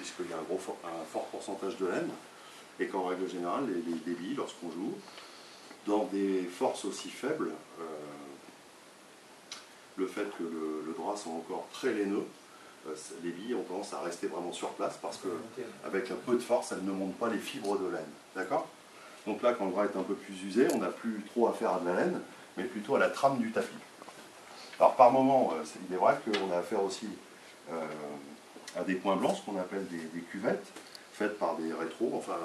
puisqu'il y a un fort pourcentage de laine, et qu'en règle générale, les billes, lorsqu'on joue, dans des forces aussi faibles, le fait que le drap soit encore très laineux, les billes ont tendance à rester vraiment sur place parce qu'avec un peu de force, elles ne montent pas les fibres de laine. D'accord? Donc là, quand le drap est un peu plus usé, on n'a plus trop affaire à de la laine, mais plutôt à la trame du tapis. Alors par moment, il est vrai qu'on a affaire aussi à des points blancs, ce qu'on appelle des cuvettes, faites par des rétros, enfin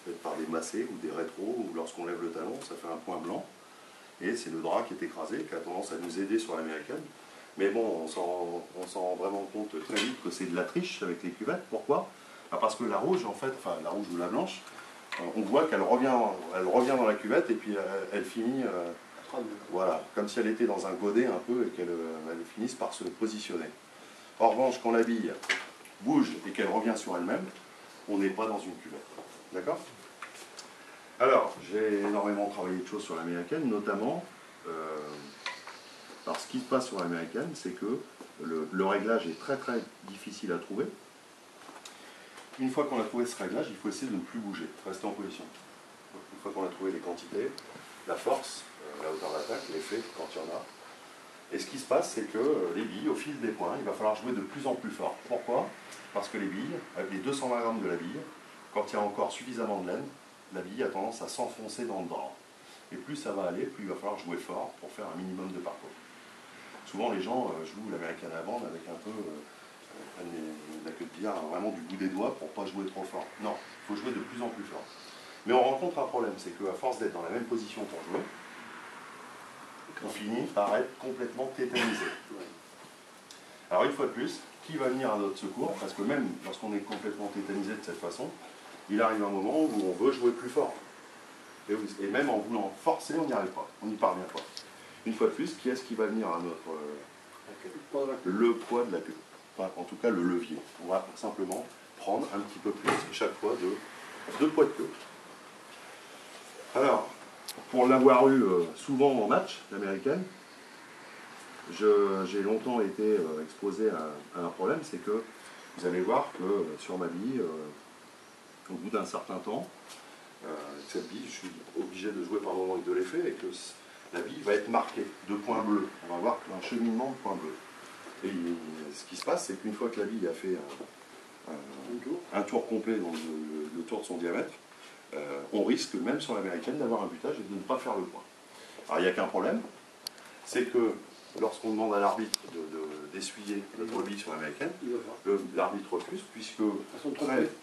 faites par des massés ou des rétros, où lorsqu'on lève le talon, ça fait un point blanc. Et c'est le drap qui est écrasé, qui a tendance à nous aider sur l'américaine. Mais bon, on s'en rend vraiment compte très vite que c'est de la triche avec les cuvettes. Pourquoi? Parce que la rouge, en fait, enfin la rouge ou la blanche, on voit qu'elle revient dans la cuvette et puis elle finit, voilà, comme si elle était dans un godet un peu et qu'elle finisse par se positionner. En revanche, quand la bille bouge et qu'elle revient sur elle-même, on n'est pas dans une cuvette. D'accord? Alors, j'ai énormément travaillé de choses sur l'américaine, notamment, alors ce qui se passe sur l'américaine, c'est que le réglage est très très difficile à trouver. Une fois qu'on a trouvé ce réglage, il faut essayer de ne plus bouger, rester en position. Une fois qu'on a trouvé les quantités, la force, la hauteur d'attaque, l'effet, quand il y en a. Et ce qui se passe, c'est que les billes, au fil des points, il va falloir jouer de plus en plus fort. Pourquoi? Parce que les billes, avec les 220 grammes de la bille, quand il y a encore suffisamment de laine, la bille a tendance à s'enfoncer dans le drap. Et plus ça va aller, plus il va falloir jouer fort pour faire un minimum de parcours. Souvent les gens jouent l'américaine à bande avec un peu, la queue de billard, vraiment du bout des doigts pour ne pas jouer trop fort. Non, il faut jouer de plus en plus fort. Mais on rencontre un problème, c'est qu'à force d'être dans la même position pour jouer, on finit par être complètement tétanisé. Alors une fois de plus, qui va venir à notre secours? Parce que même lorsqu'on est complètement tétanisé de cette façon, il arrive un moment où on veut jouer plus fort. Et même en voulant forcer, on n'y arrive pas, on n'y parvient pas. Une fois de plus, qui est-ce qui va venir à notre... le poids de la queue. Enfin, en tout cas, le levier. On va simplement prendre un petit peu plus chaque fois de poids de queue. Alors, pour l'avoir eu souvent en match, l'américaine, j'ai longtemps été exposé à un problème, c'est que vous allez voir que sur ma bille, au bout d'un certain temps, cette bille, je suis obligé de jouer par moment avec de l'effet et que la bille va être marquée de points bleus. On va voir un cheminement de points bleus. Et ce qui se passe, c'est qu'une fois que la bille a fait un tour complet, donc le tour de son diamètre, on risque, même sur l'américaine, d'avoir un butage et de ne pas faire le point. Alors il n'y a qu'un problème, c'est que lorsqu'on demande à l'arbitre d'essuyer notre bille sur l'américaine, l'arbitre refuse, puisque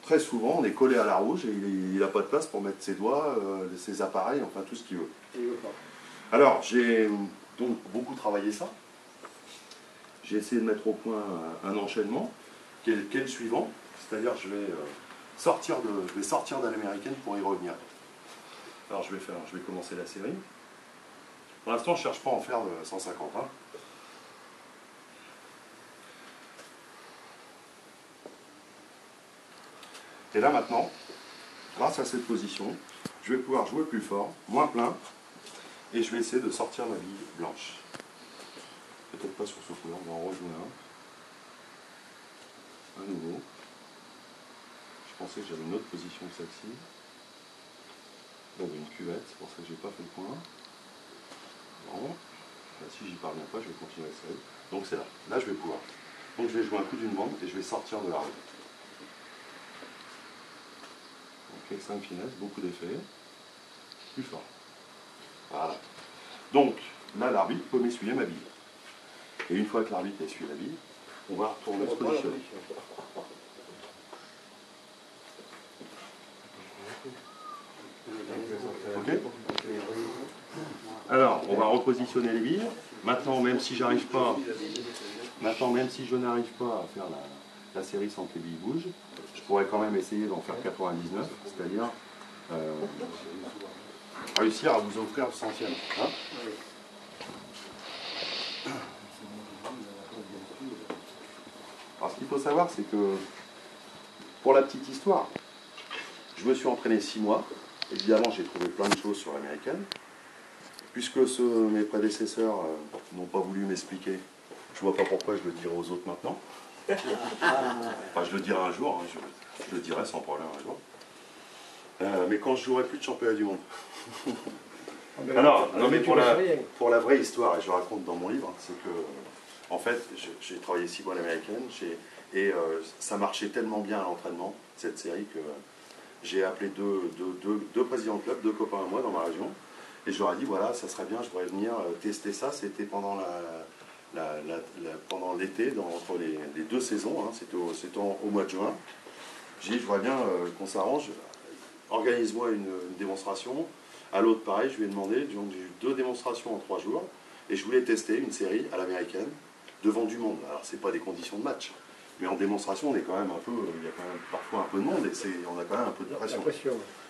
très souvent on est collé à la rouge et il n'a pas de place pour mettre ses doigts, ses appareils, enfin tout ce qu'il veut. Alors j'ai donc beaucoup travaillé ça. J'ai essayé de mettre au point un enchaînement qui est le suivant, c'est-à-dire je vais sortir de l'américaine pour y revenir. Alors je vais commencer la série. Pour l'instant, je ne cherche pas à en faire 150. Hein. Et là maintenant, grâce à cette position, je vais pouvoir jouer plus fort, moins plein, et je vais essayer de sortir ma bille blanche. Peut-être pas sur ce couleur, on va en rejouer un. À nouveau. Je pensais que j'avais une autre position que celle-ci. Là, il y a une cuvette, c'est pour ça que je n'ai pas fait le point. Bon. Là, si j'y parviens pas, je vais continuer à essayer. Donc c'est là. Là, je vais pouvoir. Donc je vais jouer un coup d'une bande et je vais sortir de la règle. Donc extrême finesse, beaucoup d'effets. Plus fort. Voilà. Donc là, l'arbitre peut m'essuyer ma bille. Et une fois que l'arbitre essuie la bille, on va retourner se positionner. Ok? Alors, on va repositionner les billes. Maintenant, même si je n'arrive pas à faire la série sans que les billes bougent, je pourrais quand même essayer d'en faire 99, c'est-à-dire réussir à vous offrir le centième. Hein? Alors, ce qu'il faut savoir, c'est que, pour la petite histoire, je me suis entraîné 6 mois. Évidemment, j'ai trouvé plein de choses sur l'américaine. Puisque mes prédécesseurs n'ont pas voulu m'expliquer, je ne vois pas pourquoi je le dirais aux autres maintenant. Enfin, je le dirai un jour, hein, je le dirai sans problème un jour. Mais quand je jouerai plus de championnat du monde. Alors, non, mais pour la vraie histoire, et je raconte dans mon livre, c'est que, en fait, j'ai travaillé 6 mois à l'américaine, et ça marchait tellement bien à l'entraînement, cette série, que j'ai appelé deux présidents de club, 2 copains à moi dans ma région, et je leur ai dit, voilà, ça serait bien, je pourrais venir tester ça. C'était pendant pendant l'été, entre les 2 saisons, hein, c'était au mois de juin. J'ai dit, je voudrais bien qu'on s'arrange, organise-moi une démonstration. À l'autre, pareil, je lui ai demandé, donc j'ai eu 2 démonstrations en 3 jours, et je voulais tester une série à l'américaine, devant du monde. Alors, c'est pas des conditions de match, mais en démonstration, on est quand même un peu, il y a quand même parfois un peu de monde, et on a quand même un peu de pression.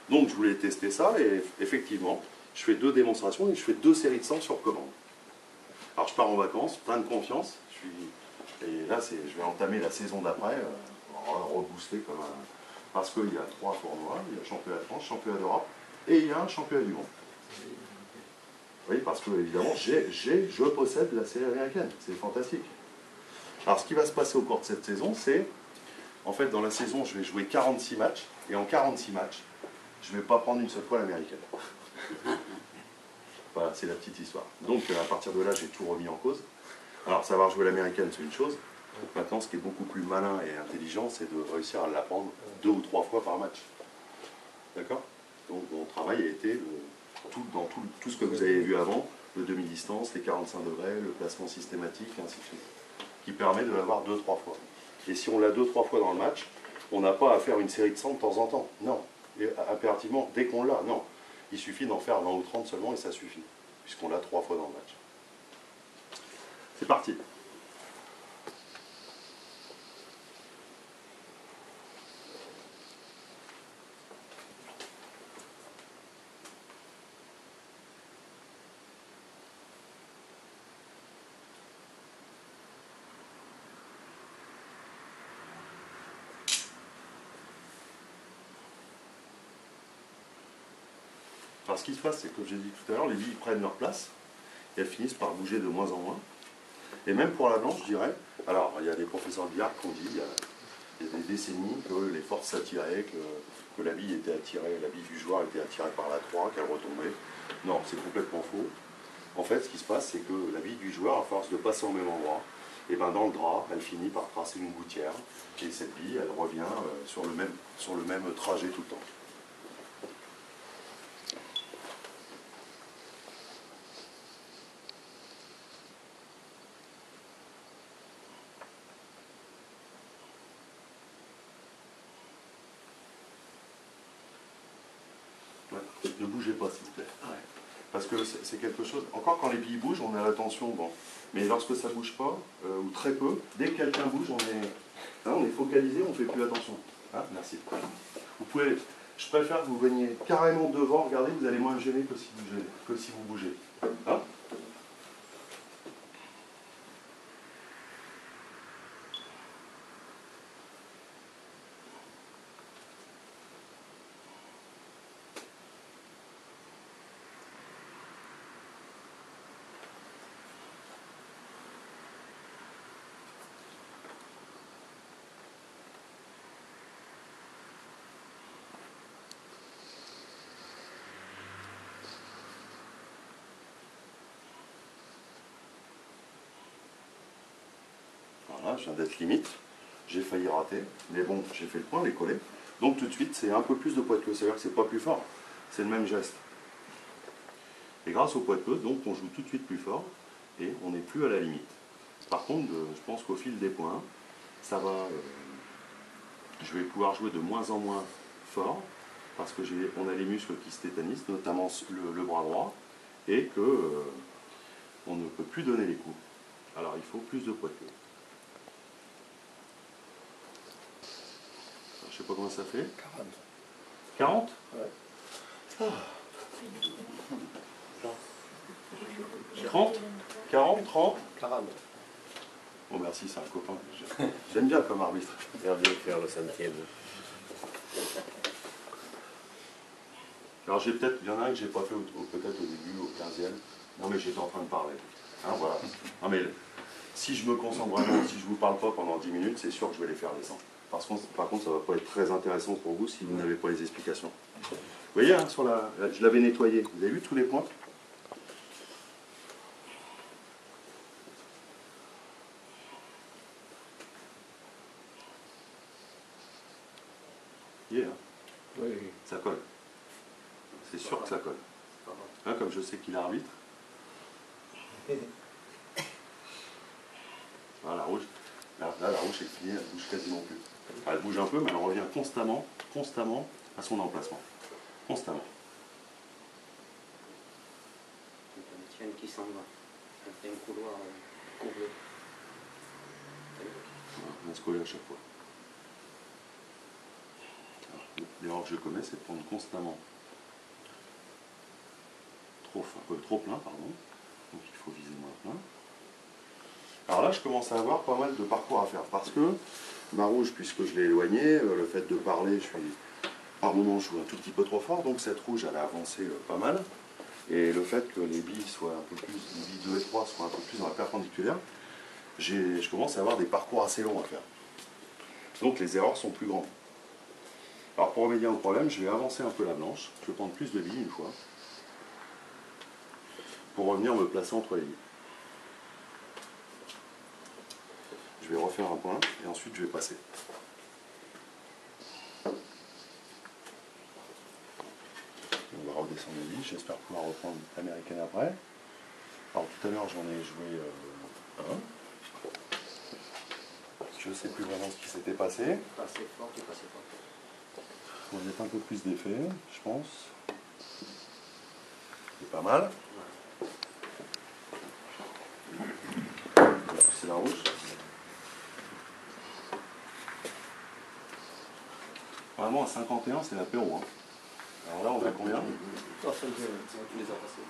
Donc, je voulais tester ça, et effectivement, je fais 2 démonstrations, et je fais 2 séries de 100 sur commande. Alors, je pars en vacances, plein de confiance, et là, je vais entamer la saison d'après, reboosté comme un... Parce qu'il y a 3 tournois, il y a le championnat de France, championnat d'Europe, et il y a un championnat du monde. Oui, parce que évidemment, je possède la série américaine. C'est fantastique. Alors, ce qui va se passer au cours de cette saison, c'est, en fait, dans la saison, je vais jouer 46 matchs, et en 46 matchs, je ne vais pas prendre une seule fois l'américaine. Voilà, c'est la petite histoire. Donc, à partir de là, j'ai tout remis en cause. Alors, savoir jouer l'américaine, c'est une chose. Maintenant, ce qui est beaucoup plus malin et intelligent, c'est de réussir à l'apprendre 2 ou 3 fois par match. D'accord? Donc, mon travail a été dans tout ce que vous avez vu avant, le demi-distance, les 45 degrés, le placement systématique, et ainsi de suite, qui permet de l'avoir 2-3 fois. Et si on l'a 2-3 fois dans le match, on n'a pas à faire une série de 100 de temps en temps. Non. Et impérativement, dès qu'on l'a, non. Il suffit d'en faire 20 ou 30 seulement et ça suffit, puisqu'on l'a 3 fois dans le match. C'est parti. Alors ce qui se passe, c'est que, comme j'ai dit tout à l'heure, les billes prennent leur place et elles finissent par bouger de moins en moins. Et même pour la blanche, je dirais, alors il y a des professeurs de billard qui ont dit, il y a des décennies, que les forces s'attiraient, que la bille était attirée, la bille du joueur était attirée par la 3, qu'elle retombait. Non, c'est complètement faux. En fait, ce qui se passe, c'est que la bille du joueur, à force de passer au même endroit, et ben dans le drap, elle finit par tracer une gouttière, et cette bille, elle revient sur le même trajet tout le temps. Ne bougez pas, s'il vous plaît. Ouais. Parce que c'est quelque chose... Encore quand les billes bougent, on a l'attention, bon. Mais lorsque ça ne bouge pas, ou très peu, dès que quelqu'un bouge, on est focalisé, on ne fait plus attention. Ah, merci. Vous pouvez... Je préfère que vous veniez carrément devant, regardez, vous allez moins me gêner que si vous bougez. Hein? Voilà, je viens d'être limite, j'ai failli rater, mais bon, j'ai fait le point, les collés. Donc tout de suite, c'est un peu plus de poids de queue, c'est-à-dire que c'est pas plus fort, c'est le même geste. Et grâce au poids de queue, donc on joue tout de suite plus fort, et on n'est plus à la limite. Par contre, je pense qu'au fil des points, ça va... je vais pouvoir jouer de moins en moins fort, parce que on a les muscles qui se tétanisent, notamment le bras droit, et que on ne peut plus donner les coups. Alors il faut plus de poids de queue. Je ne sais pas comment ça fait. 40. 40 ouais. 30 40 30 40. Bon merci, c'est un copain. J'aime bien comme arbitre. Il vient faire le 5e. Alors il y en a un que j'ai pas fait peut-être au début, au 15e. Non mais j'étais en train de parler. Hein, voilà. Non mais Si je me concentre vraiment, si je ne vous parle pas pendant 10 minutes, c'est sûr que je vais les faire descendre. Par contre, ça ne va pas être très intéressant pour vous si vous n'avez pas les explications. Vous voyez, hein, je l'avais nettoyé. Vous avez vu tous les points? Yeah, hein. Oui. Ça colle. C'est sûr que ça colle. Hein, comme je sais qu'il arbitre. Ah, la rouge. Là, la rouge est finie, elle bouge quasiment plus. Enfin, elle bouge un peu, mais elle revient constamment à son emplacement. Constamment. La tienne qui s'en va. Elle fait un couloir courbé. On va se coller à chaque fois. L'erreur que je commets, c'est de prendre constamment trop plein, pardon. Donc il faut viser moins plein. Alors là, je commence à avoir pas mal de parcours à faire parce que ma rouge, puisque je l'ai éloignée, le fait de parler, par moments, je joue un tout petit peu trop fort, donc cette rouge, elle a avancé pas mal. Et le fait que les billes soient un peu plus, les billes 2 et 3 soient un peu plus dans la perpendiculaire, je commence à avoir des parcours assez longs à faire. Donc les erreurs sont plus grandes. Alors pour remédier au problème, je vais avancer un peu la blanche, je vais prendre plus de billes une fois, pour revenir me placer entre les billes. Je vais refaire un point et ensuite je vais passer. On va redescendre les billes, j'espère pouvoir reprendre l'américaine après. Alors tout à l'heure j'en ai joué un. Je ne sais plus vraiment ce qui s'était passé. Passer fort, tu passes fort. On va mettre un peu plus d'effet, je pense. C'est pas mal. C'est la rouge. Vraiment à 51, c'est l'apéro. Hein. Alors là, on fait combien? Tu les as passés.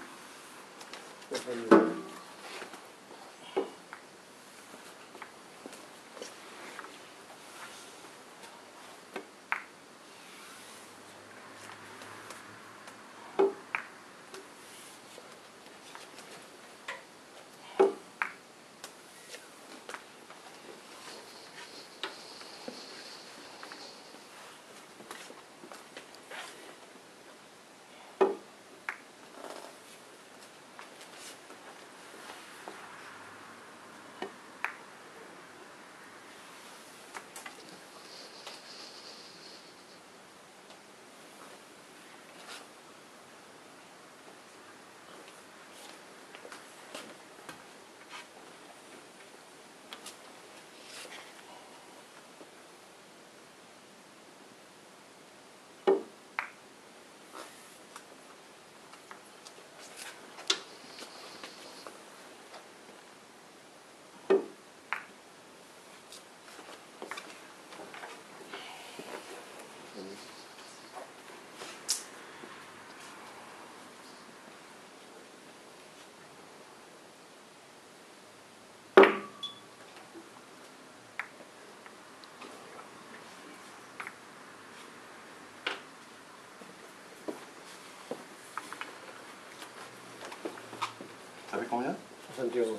Ça fait combien? 71.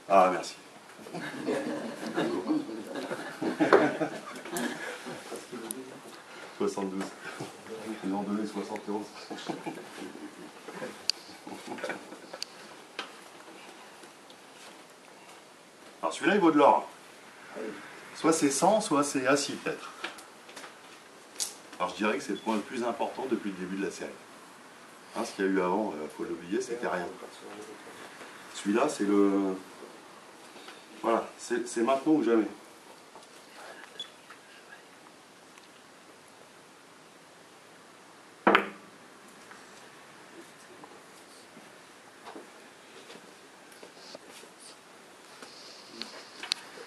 Ah, merci. 72. Ils ont donné 71. Alors celui-là, il vaut de l'or. Soit c'est 100, soit c'est assis peut-être. Alors je dirais que c'est le point le plus important depuis le début de la série. Hein, ce qu'il y a eu avant, il faut l'oublier, c'était rien. Celui-là, c'est le... Voilà, c'est maintenant ou jamais.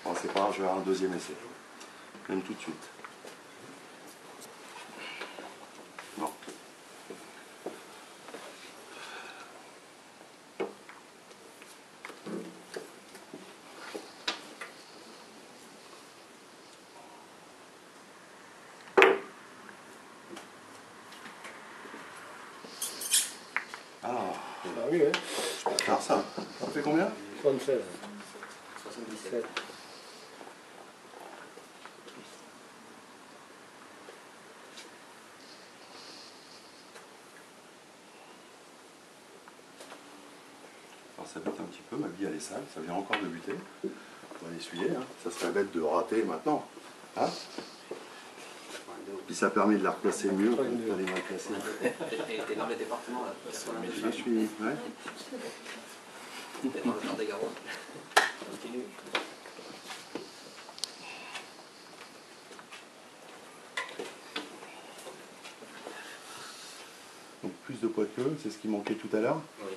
Bon, c'est pas grave, je vais avoir un deuxième essai. Même tout de suite. Non. Alors, Ah oui, hein. alors ça fait combien? 76. 97. Alors ça bute un petit peu, ma bille elle est sale, ça vient encore de buter. On va l'essuyer, hein. Ça serait bête de rater maintenant. Hein, puis ça permet de la replacer mieux quand elle est mal placée. T'es dans le département là, 92. Je suis, ouais. T'es dans le Tarn-et-Garonne. Continue. Donc plus de poids de queue, c'est ce qui manquait tout à l'heure. Oui.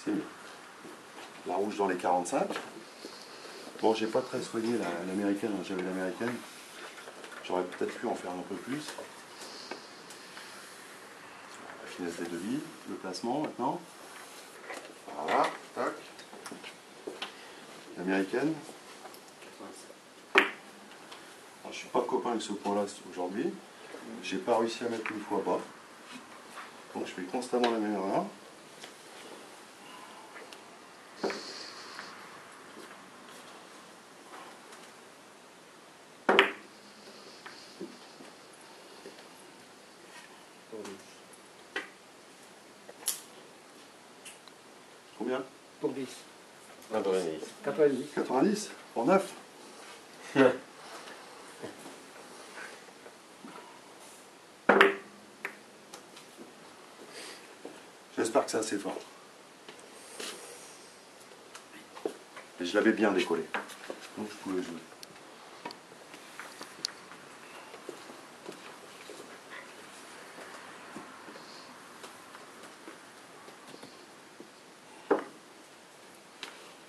C'est mieux. La rouge dans les 45. Bon, j'ai pas très soigné l'américaine, j'avais l'américaine. J'aurais peut-être pu en faire un peu plus. La finesse des devis, le placement maintenant. Voilà, tac. L'américaine. 87. Alors, je suis pas copain avec ce point-là aujourd'hui. J'ai pas réussi à mettre une fois bas. Donc je fais constamment la même erreur. Combien? Pour 10. 90. 90. 90 pour 9. J'espère que c'est assez fort. Et je l'avais bien décollé. Donc je pouvais jouer.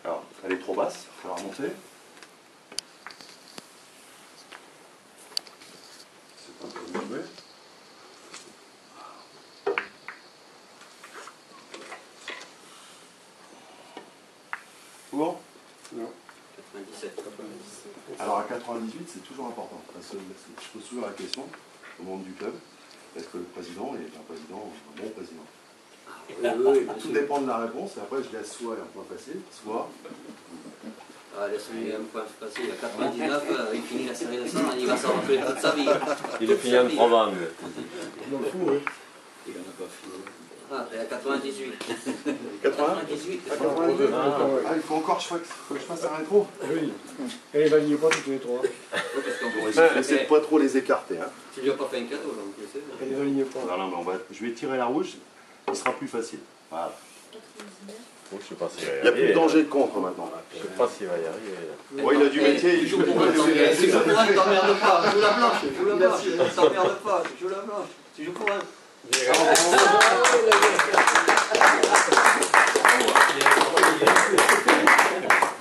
Alors, elle est trop basse, il va remonter. C'est un peu mieux joué. Bon. Non. 97. Alors à 98, c'est toujours important. Parce que je pose toujours la question au monde du club, est-ce que le président est un président, un bon président? Oui, Tout dépend de la réponse, et après je laisse soit un point facile, soit... Ah, laisse-lui un point facile. À 99, il finit la série de 100, il va s'en rappeler toute sa vie. Il est fini en 3 bandes. Je m'en fous, hein. Il n'en a pas fini. Ah, t'es à 98. 80 98. Ah, 82. Ah, il faut encore que je fasse un rétro. Oui. Et les valides pas tous les trois. Essayez de pas trop les écarter. Hein. Tu lui as pas fait un cadeau, donc tu sais. Et les valides pas. Non, mais je vais tirer la rouge, il sera plus facile. Voilà. Oh, je sais pas s'il va y Il n'y a arriver. plus de danger de contre maintenant. Je sais pas s'il va y arriver. Bon, il a du métier, Tu joues pour un, tu joues pour un, t'emmerdes pas. Joue la blanche, joue la blanche. T'emmerdes pas, joue la blanche. Tu joues pour un.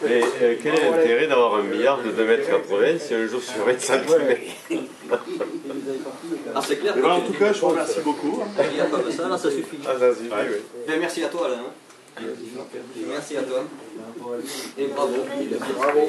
Mais quel est l'intérêt d'avoir un billard de 2,80 m si un jour sur 25 cm? Ah, c'est clair. Et ben, en tout cas, je vous remercie beaucoup. Il y a comme ça, là, ça suffit. Ah, ça suffit, oui. Bien, merci à toi, là. Hein. Merci à toi. Et bravo. Bravo.